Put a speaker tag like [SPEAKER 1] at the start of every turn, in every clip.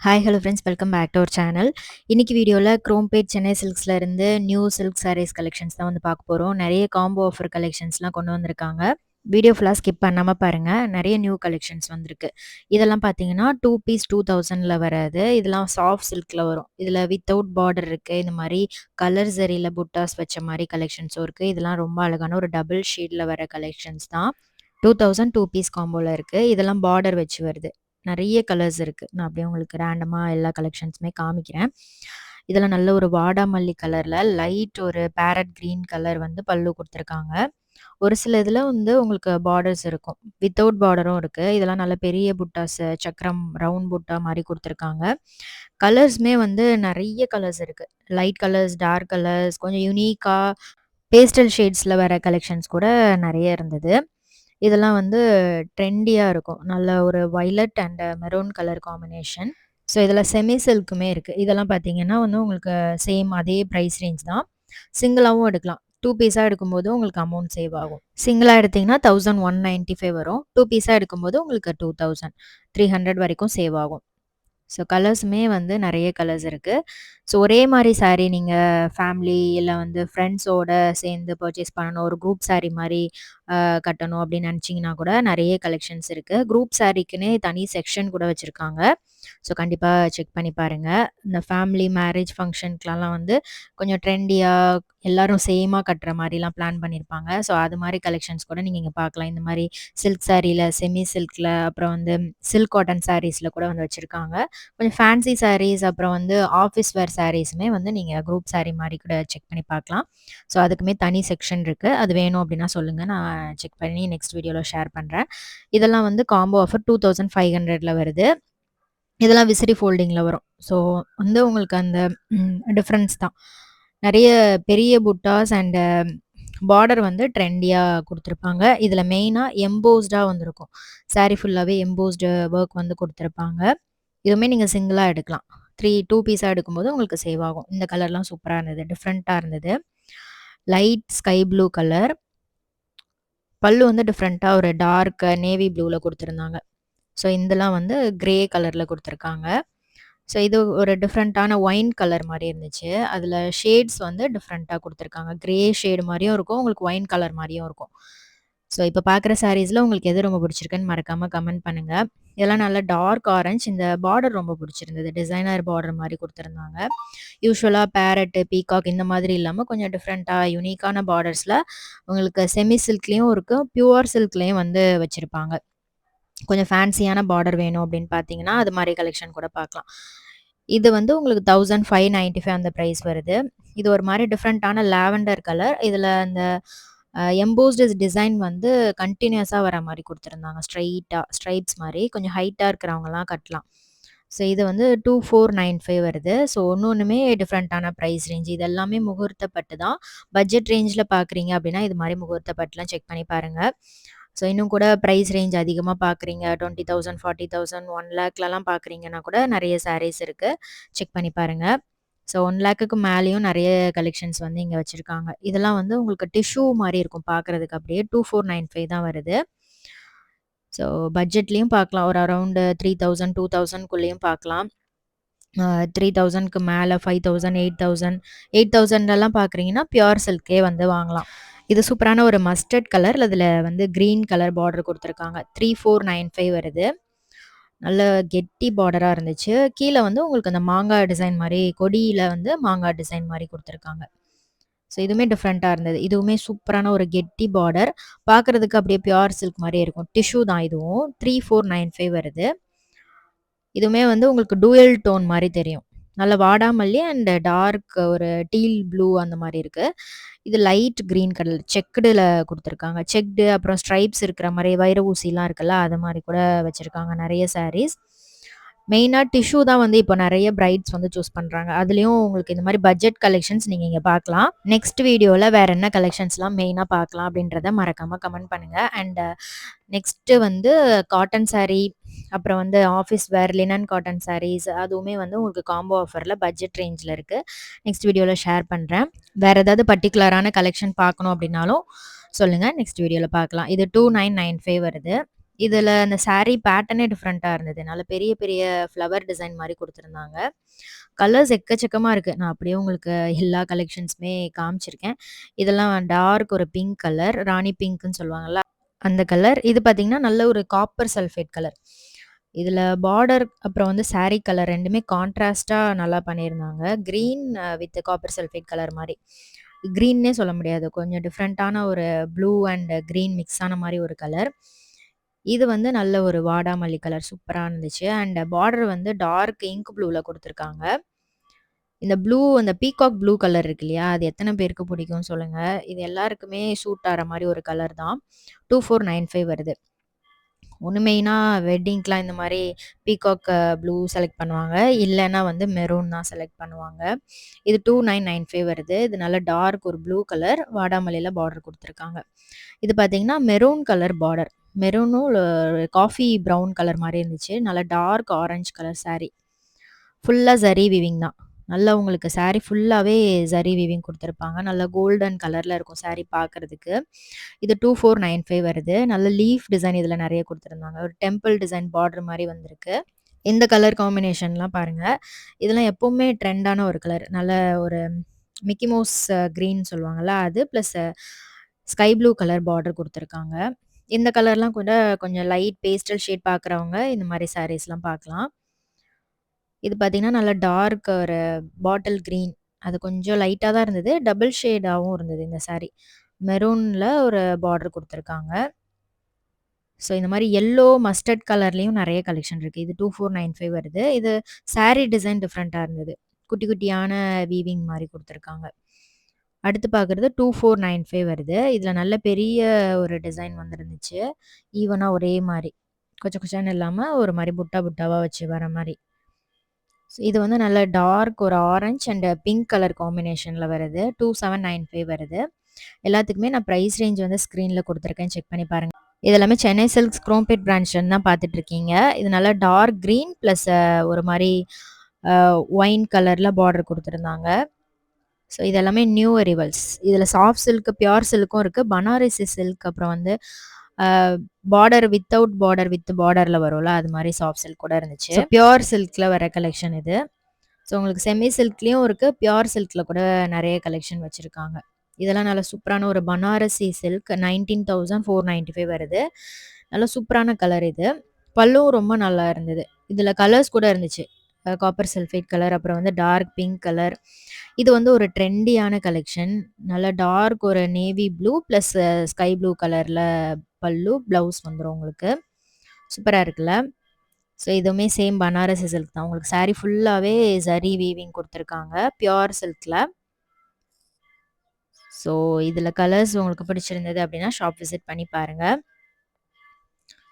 [SPEAKER 1] Hi hello friends, welcome back to our channel. இன்னைக்கு வீடியோவில் குரோம்பேட் சென்னை சில்க்ஸில் இருந்து நியூ சில்க் சாரீஸ் கலெக்ஷன்ஸ் தான் வந்து பார்க்க போகிறோம். நிறைய காம்போ ஆஃபர் கலெக்ஷன்ஸ்லாம் கொண்டு வந்திருக்காங்க. வீடியோ ஃபுல்லாக ஸ்கிப் பண்ணாமல் பாருங்கள். நிறைய நியூ கலெக்ஷன்ஸ் வந்திருக்கு. இதெல்லாம் பார்த்தீங்கன்னா 2 பீஸ் 2000ல் வராது. இதெல்லாம் சாஃப்ட் சில்கில் வரும். இதில் வித்தவுட் பார்டர் இருக்குது. இந்த மாதிரி கலர் சரியில் புட்டாஸ் வச்ச மாதிரி கலெக்ஷன்ஸும் இருக்குது. இதெல்லாம் ரொம்ப அழகான ஒரு டபுள் ஷேடில் வர கலெக்ஷன்ஸ் தான். 2000 2 பீஸ் காம்போவில் இருக்குது. இதெல்லாம் பார்டர் வச்சு வருது. நிறைய கலர்ஸ் இருக்கு. நான் அப்படியே உங்களுக்கு ரேண்டமா எல்லா கலெக்ஷன்ஸுமே காமிக்கிறேன். இதெல்லாம் நல்ல ஒரு வாடாமல்லி கலர்ல லைட் ஒரு பேரட் கிரீன் கலர் வந்து பல்லு குடுத்துருக்காங்க. ஒரு சில இதுல வந்து உங்களுக்கு பார்டர்ஸ் இருக்கும். வித்தவுட் பார்டரும் இருக்கு. இதெல்லாம் நல்ல பெரிய புட்டாஸ், சக்கரம் ரவுண்ட் புட்டா மாரி குடுத்துருக்காங்க. கலர்ஸுமே வந்து நெறைய கலர்ஸ் இருக்கு. லைட் கலர்ஸ், டார்க் கலர்ஸ், கொஞ்சம் யூனிக்கா பேஸ்டல் ஷேட்ஸ்ல வர கலெக்ஷன்ஸ் கூட நெறைய இருந்தது. இதெல்லாம் வந்து ட்ரெண்டியா இருக்கும். நல்ல ஒரு violet and maroon colour combination. So இதில செமி சில்க்குமே இருக்கு. இதெல்லாம் பார்த்தீங்கன்னா வந்து உங்களுக்கு சேம் அதே பிரைஸ் ரேஞ்ச் தான். சிங்கிளாவும் எடுக்கலாம். 2 பீஸா எடுக்கும்போது உங்களுக்கு அமௌண்ட் சேவ் ஆகும். சிங்கிளா எடுத்தீங்கன்னா 1195 வரும். 2 பீஸா எடுக்கும்போது உங்களுக்கு 2300 வரைக்கும் சேவ் ஆகும். ஸோ கலர்ஸுமே வந்து நெறைய கலர்ஸ் இருக்கு. ஸோ ஒரே மாரி சாரீ நீங்க ஃபேமிலி இல்ல வந்து ஃப்ரெண்ட்ஸோட சேர்ந்து பர்ச்சேஸ் பண்ணணும். ஒரு குரூப் சாரீ மாரி கட்டணும் அப்படின்னு நினச்சிங்கன்னா கூட நெறைய கலெக்ஷன்ஸ் இருக்கு. குரூப் சாரீக்குன்னே தனி செக்ஷன் கூட வச்சிருக்காங்க. ஸோ கண்டிப்பா செக் பண்ணி பாருங்க. இந்த ஃபேமிலி மேரேஜ் ஃபங்ஷனுக்குலாம் வந்து கொஞ்சம் ட்ரெண்டியா எல்லாரும் சேமா கட்டுற மாரிலாம் பிளான் பண்ணியிருப்பாங்க. ஸோ அது மாரி கலெக்ஷன்ஸ் கூட நீங்க இங்க பார்க்கலாம். இந்த மாரி சில்க் சாரீல, செமி சில்க்ல அப்புறம் வந்து சில்க் காட்டன் சாரீஸ்ல கூட வந்து வச்சிருக்காங்க. கொஞ்சம் ஃபேன்சி சாரீஸ் அப்புறம் வந்து ஆஃபீஸ் வேர் சாரீஸுமே வந்து நீங்க குரூப் சாரீ மாரி கூட செக் பண்ணி பார்க்கலாம். ஸோ அதுக்குமே தனி செக்ஷன் இருக்கு. அது வேணும் அப்படின்னா சொல்லுங்க. நான் செக் பண்ணி நெக்ஸ்ட் வீடியோல ஷேர் பண்றேன். இதெல்லாம் வந்து காம்போ ஆஃபர் 2500ல வருது. இதெல்லாம் விசிறி ஃபோல்டிங்ல வரும். ஸோ வந்து உங்களுக்கு அந்த டிஃபரன்ஸ் தான். நெறைய பெரிய புட்டாஸ் அண்ட் பார்டர் வந்து ட்ரெண்டியா குடுத்துருப்பாங்க. இதில மெயினா எம்போஸ்டா வந்திருக்கும். சாரி ஃபுல்லாவே எம்போஸ்டு ஒர்க் வந்து குடுத்துருப்பாங்க. இதுவுமே நீங்க சிங்கிளா எடுக்கலாம். 2 பீஸா எடுக்கும்போது உங்களுக்கு சேவ் ஆகும். இந்த கலர்லாம் சூப்பரா இருந்தது. டிஃப்ரெண்ட்டா இருந்தது. Light sky blue colour. பல்லு வந்து டிஃப்ரெண்ட்டா ஒரு டார்க் நேவி ப்ளூல குடுத்துருந்தாங்க. ஸோ இதெல்லாம் வந்து கிரே கலர்ல குடுத்துருக்காங்க. ஸோ இது ஒரு டிஃப்ரெண்ட்டான ஒயின் கலர் மாரி இருந்துச்சு. அதில ஷேட்ஸ் வந்து டிஃப்ரெண்ட்டா குடுத்துருக்காங்க. கிரே ஷேடு மாரியும் இருக்கும். உங்களுக்கு ஒயின் கலர் மாரியும் இருக்கும். ஸோ இப்ப பார்க்குற சாரீஸ்ல உங்களுக்கு எது ரொம்ப பிடிச்சிருக்குன்னு மறக்காம கமெண்ட் பண்ணுங்க. இதெல்லாம் நல்லா டார்க் ஆரஞ்ச். இந்த பார்டர் ரொம்ப பிடிச்சிருந்தது. டிசைனர் பார்டர் மாரி குடுத்துருந்தாங்க. யூசுவலா பேரட், பீகாக் இந்த மாதிரி இல்லாம கொஞ்சம் டிஃப்ரெண்ட்டா யூனிக்கான பார்டர்ஸ்ல உங்களுக்கு செமி சில்க்லயும் இருக்கு. பியூர் சில்க்லயும் வந்து வச்சிருப்பாங்க. கொஞ்சம் ஃபேன்சியான பார்டர் வேணும் அப்படின்னு பார்த்தீங்கன்னா, அது மாரி கலெக்ஷன் கூட பார்க்கலாம். இது வந்து உங்களுக்கு 1595 அந்த பிரைஸ் வருது. இது ஒரு மாரி டிஃப்ரெண்ட்டான லாவெண்டர் கலர். இதில அந்த எம்போஸ்டு டிசைன் வந்து கன்டினியூஸா வர மாரி குடுத்துருந்தாங்க. ஸ்ட்ரெய்ட்டா ஸ்ட்ரைப்ஸ் மாரி. கொஞ்சம் ஹைட்டா இருக்கிறவங்கலாம் கட்டலாம். ஸோ இது வந்து 2495 வருது. ஸோ ஒண்ணொண்ணுமே டிஃப்ரெண்ட்டான பிரைஸ் ரேஞ்ச். இது எல்லாமே முகூர்த்த பட்டு தான். பட்ஜெட் ரேஞ்சில பார்க்குறீங்க அப்படின்னா, இது மாரி முகூர்த்த பட்டுலாம் செக் பண்ணி பாருங்க. ஸோ இன்னும் கூட பிரைஸ் ரேஞ்ச் அதிகமா பார்க்குறீங்க. 20,000, 40,000, 1,00,000லாம் பார்க்குறீங்கன்னா கூட நெறைய சாரீஸ் இருக்கு. செக் பண்ணி பாருங்க. ஸோ 1,00,000க்கு மேலேயும் நெறைய கலெக்ஷன்ஸ் வந்து இங்க வச்சிருக்காங்க. இதெல்லாம் வந்து உங்களுக்கு டிஷ்யூ மாரி இருக்கும் பார்க்குறதுக்கு அப்படியே. 2495 தான் வருது. ஸோ பட்ஜெட்லயும் பார்க்கலாம். ஒரு அரவுண்ட் 3000, 2000க்குள்ளேயும் பார்க்கலாம். 3000க்கு மேல 5000, 8000, 8000லலாம் பார்க்குறீங்கன்னா, பியூர் சில்கே வந்து வாங்கலாம். இது சூப்பரான ஒரு மஸ்டர்ட் கலர். அதில வந்து கிரீன் கலர் பார்டர் குடுத்துருக்காங்க. 3495 வருது. நல்ல கெட்டி பார்டரா இருந்துச்சு. கீழ வந்து உங்களுக்கு அந்த மாங்கா டிசைன் மாரி கொடியில வந்து மாங்கா டிசைன் மாரி குடுத்துருக்காங்க. ஸோ இதுவுமே டிஃப்ரெண்ட்டா இருந்தது. இதுவுமே சூப்பரான ஒரு கெட்டி பார்டர். பார்க்குறதுக்கு அப்படியே பியூர் சில்க் மாரியே இருக்கும். டிஷ்யூ தான் இதுவும். 3495 வருது. இதுவுமே வந்து உங்களுக்கு டூயல் டோன் மாரி தெரியும். நல்ல வாடாமல்லி அண்ட் டார்க் ஒரு டீல் ப்ளூ அந்த மாரி இருக்கு. இது லைட் கிரீன் கலர் செக்குடுல குடுத்துருக்காங்க. செக்டு அப்புறம் ஸ்ட்ரைப்ஸ் இருக்கிற மாரி வைர ஊசிலாம் இருக்குல்ல, அது மாரி கூட வச்சிருக்காங்க நெறைய சாரீஸ். மெயினா டிஷ்யூ தான் வந்து இப்போ நெறைய பிரைட்ஸ் வந்து சூஸ் பண்றாங்க. அதுலயும் உங்களுக்கு இந்த மாரி பட்ஜெட் கலெக்ஷன்ஸ் நீங்க இங்க பார்க்கலாம். நெக்ஸ்ட் வீடியோல வேற என்ன கலெக்ஷன்ஸ்லாம் மெயினா பார்க்கலாம் அப்படின்றத மறக்காம கமெண்ட் பண்ணுங்க. அண்ட் நெக்ஸ்ட்டு வந்து காட்டன் சாரீ, அப்புறம் வந்து office wear linen cotton saris அதுவுமே வந்து உங்களுக்கு காம்போ ஆஃபர்ல பட்ஜெட் ரேஞ்ச்ல இருக்கு. நெக்ஸ்ட் வீடியோல ஷேர் பண்றேன். வேற ஏதாவது பர்ட்டிகுலரான கலெக்ஷன் பார்க்கணும் அப்படின்னாலும் சொல்லுங்க. நெக்ஸ்ட் வீடியோல பார்க்கலாம். இது 2995 வருது. இதில அந்த சாரி பேட்டர்னே டிஃப்ரெண்ட்டா இருந்தது. நல்ல பெரிய பெரிய ஃப்ளவர் டிசைன் மாரி குடுத்துருந்தாங்க. கலர்ஸ் எக்கச்சக்கமா இருக்கு. நான் அப்படியே உங்களுக்கு எல்லா கலெக்ஷன்ஸுமே காமிச்சிருக்கேன். இதெல்லாம் டார்க் ஒரு பிங்க் கலர், ராணி பிங்க்ன்னு சொல்லுவாங்கல்ல, அந்த கலர். இது பார்த்தீங்கன்னா, நல்ல ஒரு காப்பர் சல்ஃபேட் கலர். இதில பார்டர் அப்புறம் வந்து சாரி கலர் 2மே கான்ட்ராஸ்ட்டா நல்லா பண்ணியிருந்தாங்க. Green with copper sulphate colour மாரி. கிரீன்னே சொல்ல முடியாது. கொஞ்சம் டிஃப்ரெண்ட்டான ஒரு ப்ளூ அண்ட் கிரீன் மிக்ஸ் ஆன மாரி ஒரு கலர். இது வந்து நல்ல ஒரு வாடாமல்லி கலர் சூப்பரா இருந்துச்சு. அண்ட் பார்டர் வந்து டார்க் இங்க் ப்ளூல குடுத்துருக்காங்க. இந்த ப்ளூ அந்த பீகாக் ப்ளூ கலர் இருக்கு இல்லையா? அது எத்தன பேருக்கு பிடிக்கும்னு சொல்லுங்க. இது எல்லாருக்குமே சூட் ஆற மாரி ஒரு கலர் தான். 2495 வருது. ஒண்ணு மெயினா வெட்டிங்க்குலாம் இந்த மாரி பீகாக் ப்ளூ செலக்ட் பண்ணுவாங்க. இல்லன்னா வந்து மெரூன் தான் செலக்ட் பண்ணுவாங்க. இது 2995 வருது. இது நல்ல டார்க் ஒரு ப்ளூ கலர் வாடாமல்லியில பார்டர் குடுத்துருக்காங்க. இது பார்த்தீங்கன்னா, மெரூன் கலர் பார்டர். மெரூனும் காஃபி ப்ரவுன் கலர் மாரி இருந்துச்சு. நல்ல டார்க் ஆரஞ்ச் கலர் சாரி. ஃபுல்லா ஜரி வீவிங் தான். நல்லா உங்களுக்கு சாரி ஃபுல்லாவே ஜரி வீவிங் குடுத்துருப்பாங்க. நல்லா கோல்டன் கலர்ல இருக்கும் சாரி பார்க்கறதுக்கு. இது 2495 வருது. நல்ல லீஃப் டிசைன் இதில நெறைய குடுத்துருந்தாங்க. ஒரு டெம்பிள் டிசைன் பார்டர் மாரி வந்திருக்கு. இந்த கலர் காம்பினேஷன்லாம் பாருங்க. இதெல்லாம் எப்பவுமே ட்ரெண்டான ஒரு கலர். நல்ல ஒரு மிக்கி மவுஸ் கிரீன் சொல்லுவாங்கல்ல அது. Plus sky blue colour border குடுத்துருக்காங்க. இந்த கலர்லாம் கூட கொஞ்சம் லைட் பேஸ்டல் ஷேட் பார்க்குறவங்க இந்த மாரி சாரீஸ்லாம் பார்க்கலாம். இது பார்த்தீங்கன்னா, நல்லா டார்க் ஒரு பாட்டில் கிரீன். அது கொஞ்சம் லைட்டா தான் இருந்தது. டபுள் ஷேடாவும் இருந்தது இந்த சாரி. மெரூன்ல ஒரு பார்டர் குடுத்துருக்காங்க. ஸோ இந்த மாரி எல்லோ, மஸ்டர்ட் கலர்லயும் நெறைய கலெக்ஷன் இருக்கு. இது 2495 வருது. இது சாரி டிசைன் டிஃப்ரெண்ட்டா இருந்தது. குட்டி குட்டியான வீவிங் மாரி குடுத்துருக்காங்க. அடுத்து பார்க்குறது 2495 வருது. இதில நல்ல பெரிய ஒரு டிசைன் வந்திருந்துச்சு. ஈவனா ஒரே மாரி. கொச்ச கொச்சன்னு இல்லாம ஒரு மாரி புட்டா புட்டாவா வச்சு வர மாரி. இது வந்து நல்ல டார்க் ஒரு ஆரஞ்ச் அண்ட் பிங்க் கலர் காம்பினேஷன்ல வருது. 2795 வருது. எல்லாத்துக்குமே நான் பிரைஸ் ரேஞ்ச் வந்து ஸ்க்ரீன்ல குடுத்துருக்கேன். செக் பண்ணி பாருங்க. இது எல்லாமே சென்னை சில்க்ஸ் குரோம்பேட் பிரான்ச்லருந்து தான் பார்த்துட்டு இருக்கீங்க. இது நல்லா டார்க் கிரீன் பிளஸ் ஒரு மாரி ஒயின் கலர்ல பார்டர் குடுத்துருந்தாங்க. ஸோ இது எல்லாமே நியூ அரைவல்ஸ். இதில சாஃப்ட் சில்க், பியூர் சில்க்கும் இருக்கு. பனாரசி சில்க் அப்புறம் வந்து அ பார்டர் வித்தவுட் பார்டர் வித் பார்டர்ல வரும்ல, அது மாரி சாஃப்ட் சில்க் கூட இருந்துச்சு. ஸோ பியூர் சில்க்ல வர கலெக்ஷன் இது. ஸோ உங்களுக்கு செமி சில்க்லயும் இருக்கு. பியூர் சில்க்ல கூட நெறைய கலெக்ஷன் வச்சிருக்காங்க. இதெல்லாம் நல்ல சூப்பரான ஒரு பனாரசி சில்க் 19,495 வருது. நல்ல சூப்பரான கலர் இது. பல்லுவும் ரொம்ப நல்லா இருந்தது. இதில கலர்ஸ் கூட இருந்துச்சு. காப்பர் சல்ஃபேட் கலர், அப்புறம் வந்து டார்க் பிங்க் கலர். இது வந்து ஒரு ட்ரெண்டியான கலெக்ஷன். நல்ல டார்க் ஒரு navy blue plus sky blue கலர்ல பல்லு, ப்ளவுஸ் வந்துரும் உங்களுக்கு. சூப்பரா இருக்குல்ல? ஸோ இதுவுமே சேம் பனாரசி சில்க் தான். உங்களுக்கு சாரி ஃபுல்லாவே ஜரி வீவிங் குடுத்துருக்காங்க. பியூர் சில்க்ல. ஸோ இதில கலர்ஸ் உங்களுக்கு பிடிச்சிருந்தது அப்டின்னா, ஷாப் விசிட் பண்ணி பாருங்க.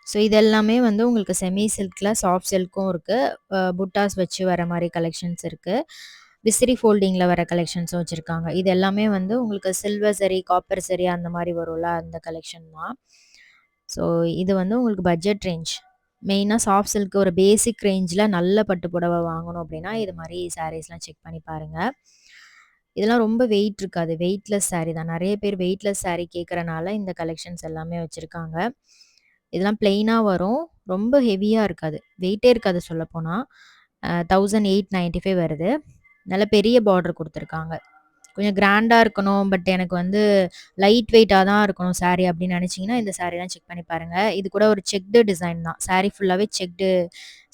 [SPEAKER 1] ஸோ இது எல்லாமே வந்து உங்களுக்கு செமி சில்க்ல சாஃப்ட் சில்க்கும் இருக்கு. புட்டாஸ் வச்சு வர மாரி கலெக்ஷன்ஸ் இருக்கு. விசிறி ஃபோல்டிங்ல வர கலெக்ஷன்ஸும் வச்சிருக்காங்க. இது எல்லாமே வந்து உங்களுக்கு சில்வர் சரி, காப்பர் சரி அந்த மாரி வரும்ல, அந்த கலெக்ஷன் தான். ஸோ இது வந்து உங்களுக்கு பட்ஜெட் ரேஞ்ச். மெயினா சாஃப்ட் சில்க் ஒரு பேசிக் ரேஞ்ச்ல நல்ல பட்டு புடவ வாங்கணும் அப்டின்னா, இது மாரி சாரீஸ்லாம் செக் பண்ணி பாருங்க. இதெல்லாம் ரொம்ப வெயிட் இருக்காது. வெயிட்லெஸ் சாரி தான். நெறைய பேர் வெயிட்லெஸ் சாரி கேட்கறனால இந்த கலெக்ஷன்ஸ் எல்லாமே வச்சிருக்காங்க. இதெல்லாம் பிளெயினா வரும். ரொம்ப ஹெவியா இருக்காது. வெயிட்டே இருக்காது சொல்லப்போனா. 1895 வருது. நல்ல பெரிய பார்டர் குடுத்துருக்காங்க. கொஞ்சம் கிராண்டா இருக்கணும். பட் எனக்கு வந்து லைட் வெயிட்டா தான் இருக்கணும் சாரி அப்படின்னு நினைச்சீங்கன்னா, இந்த சாரீலாம் செக் பண்ணி பாருங்க. இது கூட ஒரு செக்டு டிசைன் தான். சாரி ஃபுல்லாவே செக்டு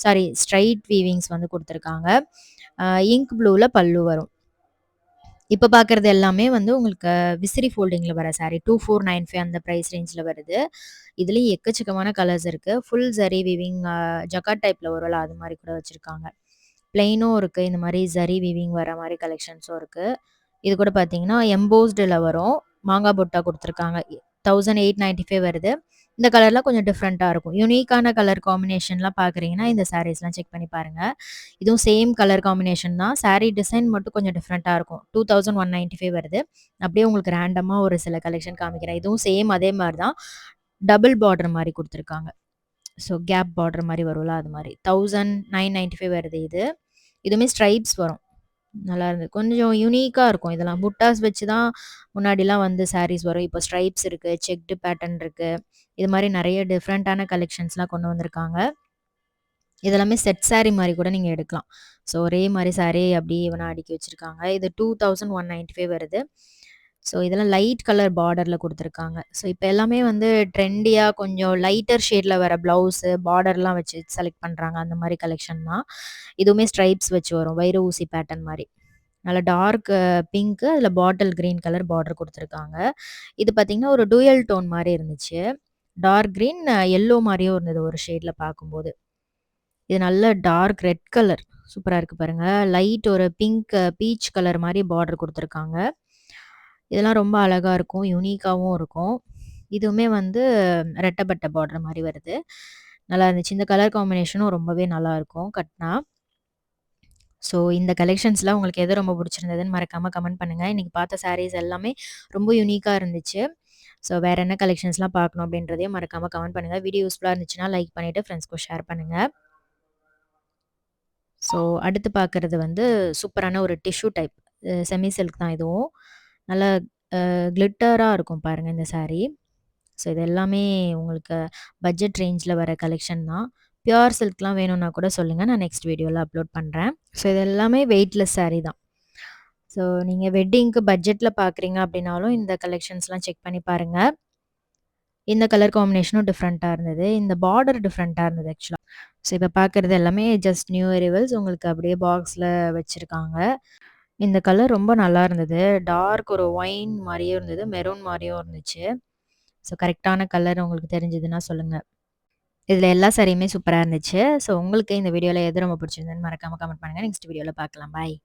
[SPEAKER 1] சாரி ஸ்ட்ரைட் வீவிங்ஸ் வந்து குடுத்துருக்காங்க. இங்க் ப்ளூல பல்லு வரும். இப்ப பார்க்குறது எல்லாமே வந்து உங்களுக்கு விசிறி ஃபோல்டிங்ல வர சாரி 2495 அந்த பிரைஸ் ரேஞ்ச்ல வருது. இதுலயும் எக்கச்சக்கமான கலர்ஸ் இருக்கு. ஃபுல் ஜரி வீவிங் ஜக்கார்ட் டைப்ல வரும்ல, அது மாரி கூட வச்சிருக்காங்க. பிளெயினும் இருக்கு. இந்த மாரி ஜரி வீவிங் வர மாரி கலெக்ஷன்ஸும் இருக்கு. இது கூட பார்த்தீங்கன்னா, எம்போஸ்டுல வரும். மாங்கா புட்டா குடுத்துருக்காங்க. 1895 வருது. இந்த கலர்லாம் கொஞ்சம் டிஃப்ரெண்ட்டா இருக்கும். யூனிக்கான கலர் காம்பினேஷன்லாம் பார்க்குறீங்கன்னா, இந்த சாரீஸ்லாம் செக் பண்ணி பாருங்க. இதுவும் சேம் கலர் காம்பினேஷன் தான். சாரி டிசைன் மட்டும் கொஞ்சம் டிஃப்ரெண்ட்டா இருக்கும். 2195 வருது. அப்படியே உங்களுக்கு ரேண்டமா ஒரு சில கலெக்ஷன் காமிக்கிறேன். இதுவும் சேம் அதே மாரி தான். டபுள் பார்டர் மாரி குடுத்துருக்காங்க. ஸோ பார்டர் மாரி வரும்ல, அது மாரி. 1995 வருது இது. இதுவுமே ஸ்ட்ரைப்ஸ் வரும். நல்லா இருந்தது. கொஞ்சம் யூனிக்கா இருக்கும் இதெல்லாம். புட்டாஸ் வச்சு தான் முன்னாடிலாம் வந்து சாரீஸ் வரும். இப்போ ஸ்ட்ரைப்ஸ் இருக்கு, செக்டு பேட்டர்ன் இருக்கு. இது மாரி நெறைய டிஃப்ரெண்ட்டான கலெக்ஷன்ஸ்லாம் கொண்டு வந்திருக்காங்க. இதெல்லாமே செட் சாரி மாரி கூட நீங்க எடுக்கலாம். ஸோ ஒரே மாரி சாரி அப்படியே ஈவனா அடுக்கி வச்சிருக்காங்க. இது 2195 வருது. ஸோ இதெல்லாம் லைட் கலர் பார்டர்ல குடுத்துருக்காங்க. ஸோ இப்ப எல்லாமே வந்து ட்ரெண்டியா கொஞ்சம் லைட்டர் ஷேட்ல வர ப்ளவுஸு, பார்டர்லாம் வச்சு செலக்ட் பண்றாங்க. அந்த மாரி கலெக்ஷன் தான். இதுவுமே ஸ்ட்ரைப்ஸ் வச்சு வரும். வைர ஊசி பேட்டர்ன் மாரி. நல்ல டார்க் பிங்க் அதில பாட்டில் கிரீன் கலர் பார்டர் குடுத்துருக்காங்க. இது பார்த்தீங்கன்னா, ஒரு டூயல் டோன் மாரி இருந்துச்சு. டார்க் கிரீன், எல்லோ மாரியும் இருந்தது ஒரு ஷேட்ல பார்க்கும்போது. இது நல்ல டார்க் ரெட் கலர். சூப்பரா இருக்கு பாருங்க. லைட் ஒரு பிங்க், பீச் கலர் மாரி பார்டர் குடுத்துருக்காங்க. இதெல்லாம் ரொம்ப அழகா இருக்கும். யூனிக்காவும் இருக்கும். இதுவுமே வந்து ரெட்டப்பட்ட பார்டர் மாரி வருது. நல்லா இருந்துச்சு. இந்த கலர் காம்பினேஷனும் ரொம்பவே நல்லாருக்கும் கட்னா. ஸோ இந்த கலெக்ஷன்ஸ்லாம் உங்களுக்கு எது ரொம்ப பிடிச்சிருந்ததுன்னு மறக்காம கமெண்ட் பண்ணுங்க. இன்னைக்கு பார்த்த சாரீஸ் எல்லாமே ரொம்ப யூனிக்கா இருந்துச்சு. ஸோ வேற என்ன கலெக்ஷன்ஸ்லாம் பார்க்கணும் அப்படின்றதையும் மறக்காம கமெண்ட் பண்ணுங்க. வீடியோ யூஸ்ஃபுல்லா இருந்துச்சுன்னா லைக் பண்ணிட்டு ஃப்ரெண்ட்ஸ்க்கும் ஷேர் பண்ணுங்க. ஸோ அடுத்து பார்க்குறது வந்து சூப்பரான ஒரு டிஷ்யூ டைப். செமி சில்க் தான் இதுவும். நல்லா கிளிட்டரா இருக்கும் பாருங்க இந்த சாரீ. ஸோ இது எல்லாமே உங்களுக்கு பட்ஜெட் ரேஞ்சில வர கலெக்ஷன் தான். பியூர் சில்க்லாம் வேணும்னா கூட சொல்லுங்க. நான் நெக்ஸ்ட் வீடியோல அப்லோட் பண்றேன். ஸோ இது எல்லாமே வெயிட்லெஸ் சாரீ தான். ஸோ நீங்க வெட்டிங்க்கு பட்ஜெட்ல பார்க்குறீங்க அப்படின்னாலும் இந்த கலெக்ஷன்ஸ்லாம் செக் பண்ணி பாருங்க. இந்த கலர் காம்பினேஷனும் டிஃப்ரெண்ட்டா இருந்தது. இந்த பார்டர் டிஃப்ரெண்ட்டா இருந்தது ஆக்சுவலா. ஸோ இப்ப பார்க்குறது எல்லாமே ஜஸ்ட் நியூ அரைவல்ஸ் உங்களுக்கு அப்படியே பாக்ஸ்ல வச்சிருக்காங்க. இந்த கலர் ரொம்ப நல்லா இருந்தது. டார்க் ஒரு ஒயின் மாரியும் இருந்தது. மெரூன் மாரியும் இருந்துச்சு. ஸோ கரெக்ட்டான கலர் உங்களுக்கு தெரிஞ்சதுன்னா சொல்லுங்க. இதுல எல்லா சாரியுமே சூப்பரா இருந்துச்சு. ஸோ உங்களுக்கு இந்த வீடியோல எது ரொம்ப பிடிச்சிருந்ததுன்னு மறக்காம கமெண்ட் பண்ணுங்க. நெக்ஸ்ட் வீடியோல பார்க்கலாம். பாய்.